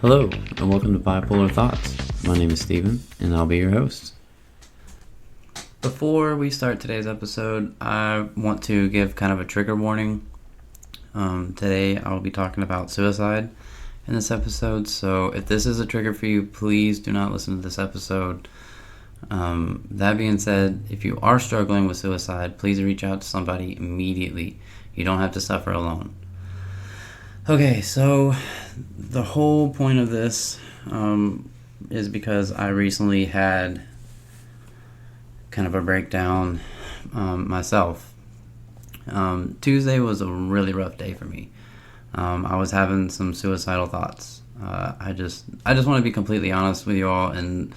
Hello, and welcome to Bipolar Thoughts. My name is Steven, and I'll be your host. Before we start today's episode, I want to give kind of a trigger warning. Today, I'll be talking about suicide in this episode, so if this is a trigger for you, please do not listen to this episode. That being said, if you are struggling with suicide, please reach out to somebody immediately. You don't have to suffer alone. Okay, so the whole point of this is because I recently had kind of a breakdown myself. Tuesday was a really rough day for me. I was having some suicidal thoughts. I just want to be completely honest with you all, and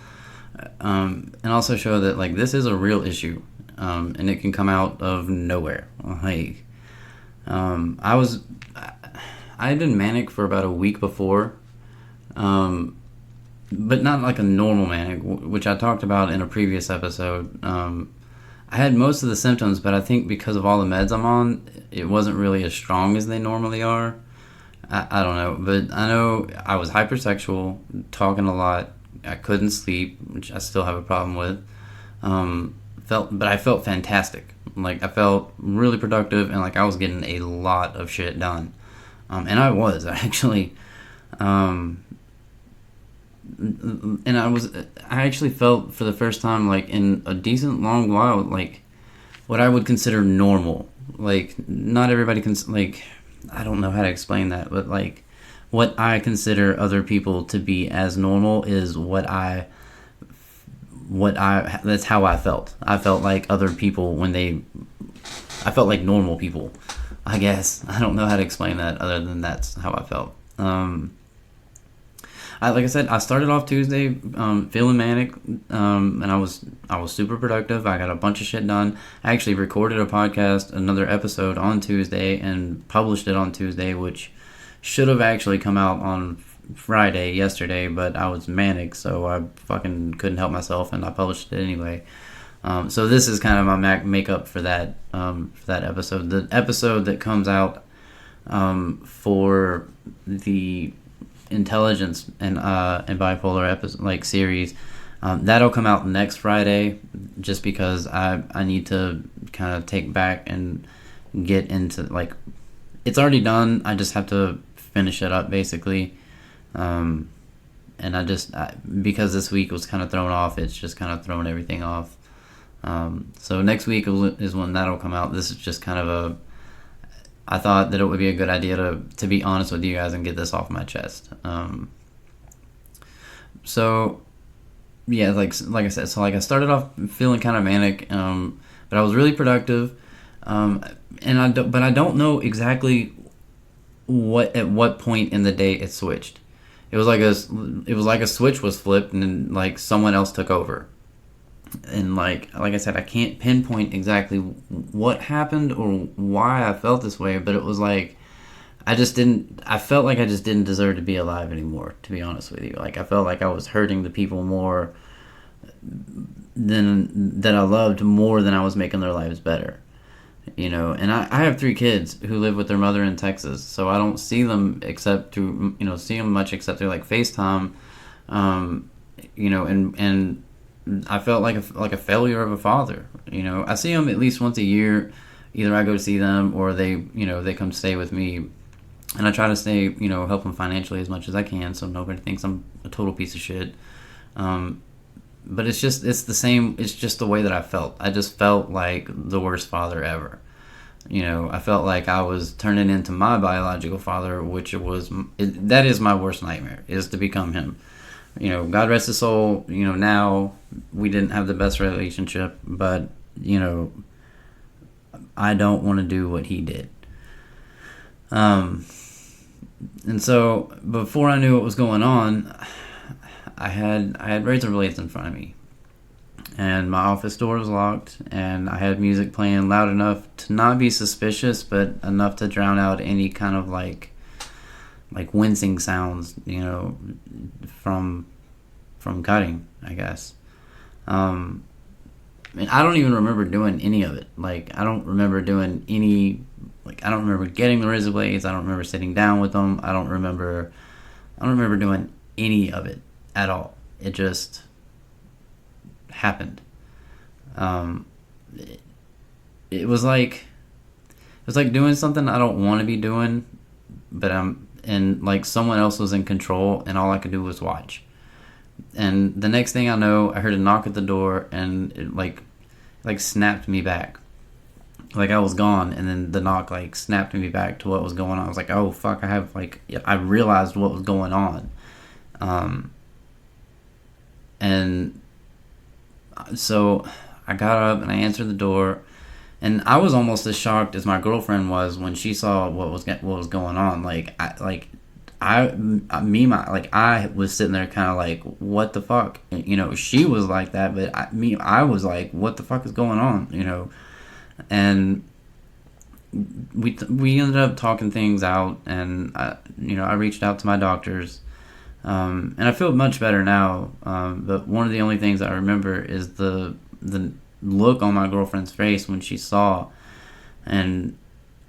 also show that like this is a real issue, and it can come out of nowhere. Like, I had been manic for about a week before, but not like a normal manic, which I talked about in a previous episode. I had most of the symptoms, but I think because of all the meds I'm on, it wasn't really as strong as they normally are. I don't know, but I know I was hypersexual, talking a lot. I couldn't sleep, which I still have a problem with. But I felt fantastic. Like, I felt really productive, and like I was getting a lot of shit done. And I was actually, and I actually felt for the first time, like in a decent long while, like what I would consider normal. Like, not everybody can, like, I don't know how to explain that, but like what I consider other people to be as normal is that's how I felt. I felt like other people I felt like normal people, I guess. I don't know how to explain that other than that's how I felt. Like I said, I started off Tuesday feeling manic, and I was super productive. I got a bunch of shit done. I actually recorded a podcast, another episode on Tuesday, and published it on Tuesday, which should have actually come out on Friday, yesterday, but I was manic, so I fucking couldn't help myself, and I published it anyway. So this is kind of my makeup for that episode. The episode that comes out for the intelligence and bipolar episode, like, series, that'll come out next Friday, just because I need to kind of take back and get into, like, it's already done. I just have to finish it up, basically. And because this week was kind of thrown off, it's just kind of thrown everything off. So next week is when that'll come out. This is just kind of I thought that it would be a good idea to be honest with you guys and get this off my chest. So yeah, like I said, so like I started off feeling kind of manic, but I was really productive. And I don't know exactly at what point in the day it switched. It was like a switch was flipped, and then like someone else took over. And like I said, I can't pinpoint exactly what happened or why I felt this way, but it was like I felt like I just didn't deserve to be alive anymore, to be honest with you. Like, I felt like I was hurting the people more that I loved, more than I was making their lives better. You know, and I have 3 kids who live with their mother in Texas, so I don't see them much except through like FaceTime, you know, and I felt like a failure of a father. You know, I see them at least once a year. Either I go to see them, or they come stay with me, and I try to stay, help them financially as much as I can, so nobody thinks I'm a total piece of shit. But it's the same. It's just the way that I felt. I just felt like the worst father ever. You know, I felt like I was turning into my biological father, that is my worst nightmare, is to become him. You know, God rest his soul. You know, now we didn't have the best relationship, but I don't want to do what he did. And so before I knew what was going on, I had razor blades in front of me, and my office door was locked, and I had music playing loud enough to not be suspicious, but enough to drown out any kind of like wincing sounds, from cutting, I guess. And I don't even remember doing any of it. Like, I don't remember doing any I don't remember getting the razor blades. I don't remember sitting down with them. I don't remember doing any of it at all. It just happened. It, it was like doing something I don't want to be doing, but and like someone else was in control, and all I could do was watch. And the next thing I know, I heard a knock at the door, and it like snapped me back. Like I was gone, and then the knock like snapped me back to what was going on. I was like, oh fuck, I realized what was going on. And so I got up and I answered the door, and I was almost as shocked as my girlfriend was when she saw what was going on. I was sitting there kind of like, what the fuck? She was like that, but I was like, what the fuck is going on? And we ended up talking things out, and I reached out to my doctors, and I feel much better now. But one of the only things I remember is the look on my girlfriend's face when she saw, and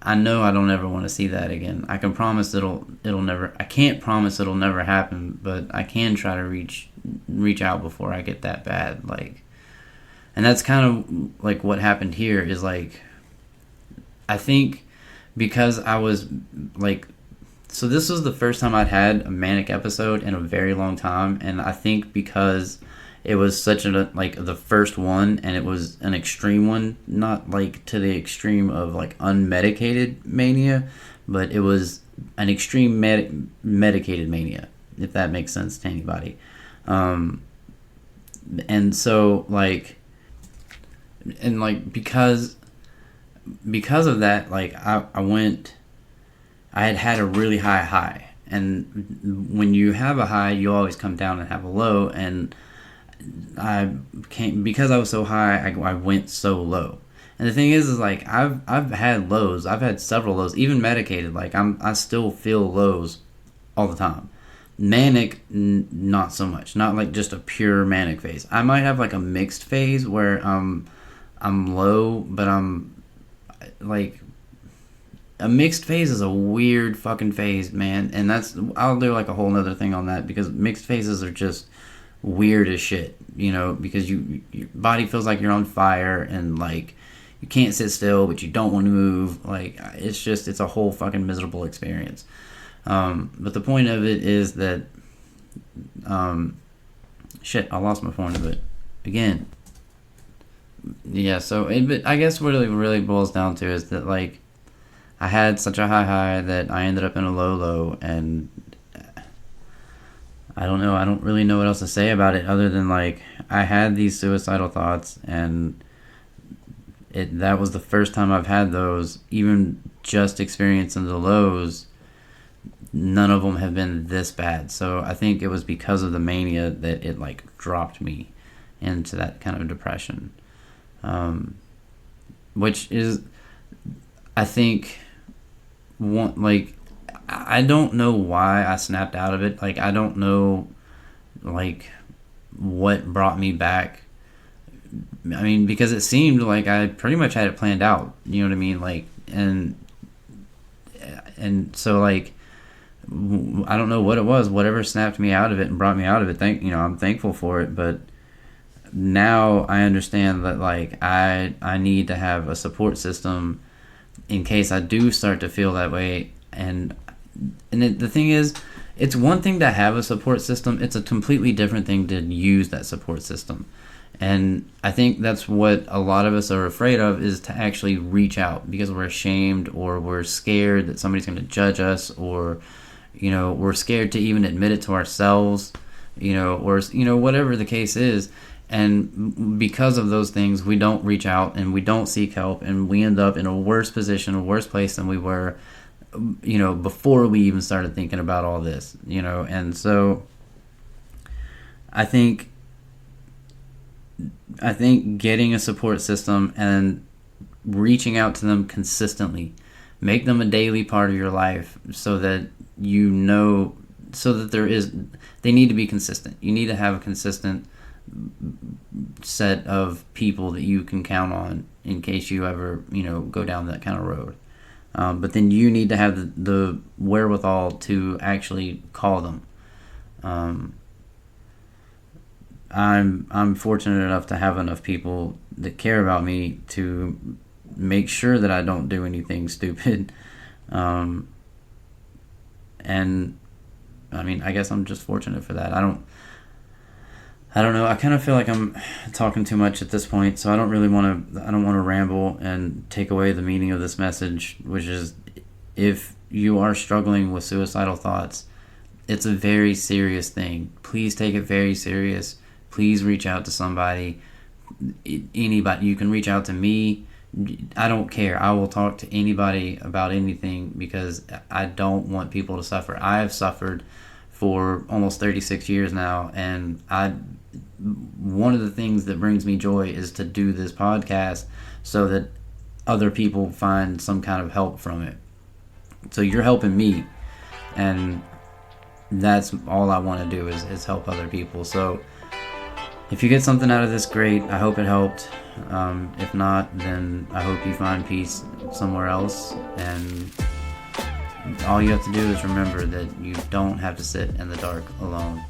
I know I don't ever want to see that again. I can promise it'll never. I can't promise it'll never happen, but I can try to reach out before I get that bad. And that's kind of like what happened here. Is like, I think because I was like, so this was the first time I'd had a manic episode in a very long time, and I think because it was such the first one, and it was an extreme one, not like to the extreme of like unmedicated mania, but it was an extreme medicated mania, if that makes sense to anybody. And so because of that, I had a really high, and when you have a high, you always come down and have a low, and because I was so high, I went so low. And the thing is like I've had lows. I've had several lows, even medicated. Like I still feel lows all the time. Manic, not so much. Not like just a pure manic phase. I might have like a mixed phase where I'm low, but I'm like, a mixed phase is a weird fucking phase, man. And I'll do like a whole nother thing on that, because mixed phases are just weird as shit, because your body feels like you're on fire, and like you can't sit still, but you don't want to move. Like it's a whole fucking miserable experience. But the point of it is that, shit, I lost my point of it again. Yeah, so but I guess what it really boils down to is that like I had such a high that I ended up in a low, and I don't know. I don't really know what else to say about it other than like I had these suicidal thoughts, and that was the first time I've had those. Even just experiencing the lows, none of them have been this bad. So I think it was because of the mania that it like dropped me into that kind of depression, which is, I think, I don't know why I snapped out of it. Like, I don't know, like, what brought me back. I mean, because it seemed like I pretty much had it planned out. You know what I mean? Like, and so, like, I don't know what it was. Whatever snapped me out of it and brought me out of it, I'm thankful for it. But now I understand that, like, I need to have a support system in case I do start to feel that way. And the thing is, it's one thing to have a support system. It's a completely different thing to use that support system. And I think that's what a lot of us are afraid of, is to actually reach out, because we're ashamed, or we're scared that somebody's going to judge us, or, we're scared to even admit it to ourselves, or, whatever the case is. And because of those things, we don't reach out and we don't seek help, and we end up in a worse position, a worse place than we were, before we even started thinking about all this, and so I think getting a support system and reaching out to them consistently, make them a daily part of your life, so that they need to be consistent. You need to have a consistent set of people that you can count on in case you ever, go down that kind of road. But then you need to have the wherewithal to actually call them. I'm fortunate enough to have enough people that care about me to make sure that I don't do anything stupid. And I mean, I guess I'm just fortunate for that. I don't know. I kind of feel like I'm talking too much at this point, so I don't want to ramble and take away the meaning of this message, which is, if you are struggling with suicidal thoughts, it's a very serious thing. Please take it very serious. Please reach out to somebody. Anybody. You can reach out to me. I don't care. I will talk to anybody about anything, because I don't want people to suffer. I have suffered for almost 36 years now, and one of the things that brings me joy is to do this podcast so that other people find some kind of help from it. So you're helping me, and that's all I want to do is help other people. So if you get something out of this, great. I hope it helped. If not, then I hope you find peace somewhere else. And all you have to do is remember that you don't have to sit in the dark alone.